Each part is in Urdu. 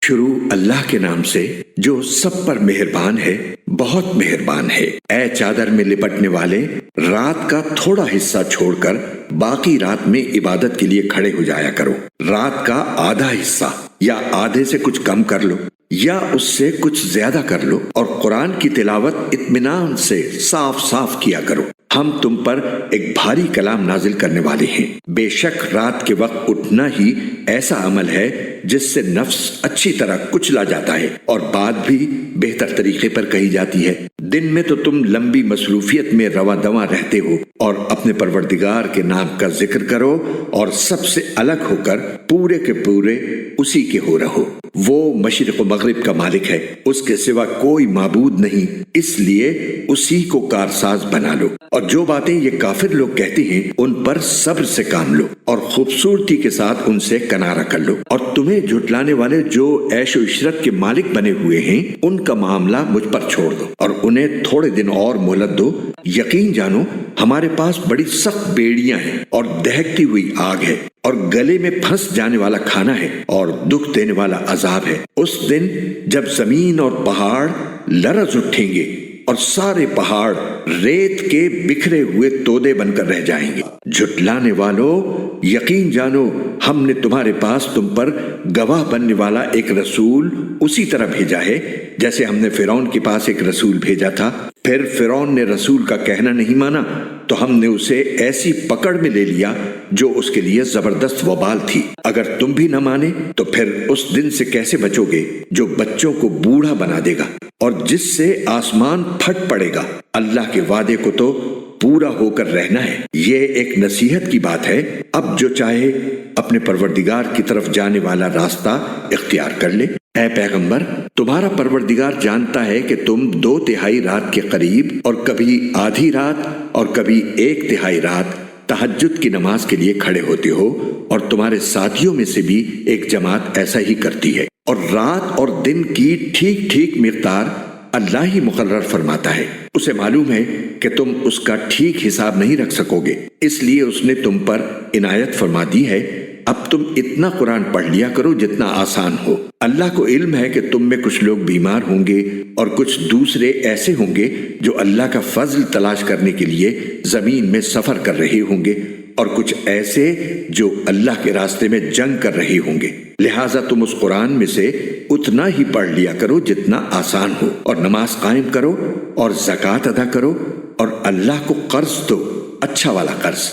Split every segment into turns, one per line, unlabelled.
شروع اللہ کے نام سے جو سب پر مہربان ہے، بہت مہربان ہے۔ اے چادر میں لپٹنے والے، رات کا تھوڑا حصہ چھوڑ کر باقی رات میں عبادت کے لیے کھڑے ہو جایا کرو۔ رات کا آدھا حصہ یا آدھے سے کچھ کم کر لو یا اس سے کچھ زیادہ کر لو، اور قرآن کی تلاوت اطمینان سے صاف صاف کیا کرو۔ ہم تم پر ایک بھاری کلام نازل کرنے والے ہیں۔ بے شک رات کے وقت اٹھنا ہی ایسا عمل ہے جس سے نفس اچھی طرح کچلا جاتا ہے اور بات بھی بہتر طریقے پر کہی جاتی ہے۔ دن میں تو تم لمبی مصروفیت میں رواں دواں رہتے ہو اور اپنے پروردگار کے نام کا ذکر کرو اور سب سے الگ ہو کر پورے کے پورے اسی کے ہو رہو۔ وہ مشرق و مغرب کا مالک ہے، اس کے سوا کوئی معبود نہیں، اس لیے اسی کو کارساز بنا لو۔ اور جو باتیں یہ کافر لوگ کہتے ہیں ان پر صبر سے کام لو اور خوبصورتی کے ساتھ ان سے کنارہ کر لو۔ اور تمہیں جھٹلانے والے جو عیش و عشرت کے مالک بنے ہوئے ہیں ان کا معاملہ مجھ پر چھوڑ دو اور انہیں تھوڑے دن اور مہلت دو۔ یقین جانو ہمارے پاس بڑی سخت بیڑیاں ہیں اور دہکتی ہوئی آگ ہے اور گلے میں پھنس جانے والا کھانا ہے اور دکھ دینے والا عذاب ہے۔ اس دن جب زمین اور پہاڑ لرز اٹھیں گے اور سارے پہاڑ ریت کے بکھرے ہوئے تودے بن کر رہ جائیں گے۔ جھٹلانے والوں، یقین جانو ہم نے تمہارے پاس تم پر گواہ بننے والا ایک رسول اسی طرح بھیجا ہے جیسے ہم نے فرعون کے پاس ایک رسول بھیجا تھا۔ پھر فرعون نے رسول کا کہنا نہیں مانا تو ہم نے اسے ایسی پکڑ میں لے لیا جو اس کے لیے زبردست وبال تھی۔ اگر تم بھی نہ مانے تو پھر اس دن سے کیسے بچو گے جو بچوں کو بوڑھا بنا دے گا اور جس سے آسمان پھٹ پڑے گا۔ اللہ کے وعدے کو تو پورا ہو کر رہنا ہے۔ یہ ایک نصیحت کی بات ہے، اب جو چاہے اپنے پروردگار کی طرف جانے والا راستہ اختیار کر لے۔ اے پیغمبر، تمہارا پروردگار جانتا ہے کہ تم 2/3 رات کے قریب اور کبھی آدھی رات اور کبھی 1/3 رات تہجد کی نماز کے لیے کھڑے ہوتے ہو، اور تمہارے ساتھیوں میں سے بھی ایک جماعت ایسا ہی کرتی ہے۔ اور رات اور دن کی ٹھیک ٹھیک مقدار اللہ ہی مقرر فرماتا ہے۔ اسے معلوم ہے کہ تم اس کا ٹھیک حساب نہیں رکھ سکو گے، اس لیے اس نے تم پر عنایت فرما دی ہے۔ اب تم اتنا قرآن پڑھ لیا کرو جتنا آسان ہو۔ اللہ کو علم ہے کہ تم میں کچھ لوگ بیمار ہوں گے اور کچھ دوسرے ایسے ہوں گے جو اللہ کا فضل تلاش کرنے کے لیے زمین میں سفر کر رہے ہوں گے، اور کچھ ایسے جو اللہ کے راستے میں جنگ کر رہے ہوں گے۔ لہٰذا تم اس قرآن میں سے اتنا ہی پڑھ لیا کرو جتنا آسان ہو، اور نماز قائم کرو اور زکوٰۃ ادا کرو اور اللہ کو قرض دو، اچھا والا قرض۔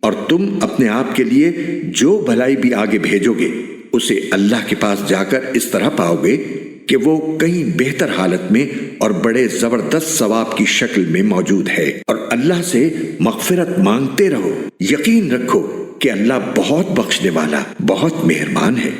اور تم اپنے آپ کے لیے جو بھلائی بھی آگے بھیجو گے اسے اللہ کے پاس جا کر اس طرح پاؤ گے کہ وہ کہیں بہتر حالت میں اور بڑے زبردست ثواب کی شکل میں موجود ہے۔ اور اللہ سے مغفرت مانگتے رہو، یقین رکھو کہ اللہ بہت بخشنے والا، بہت مہربان ہے۔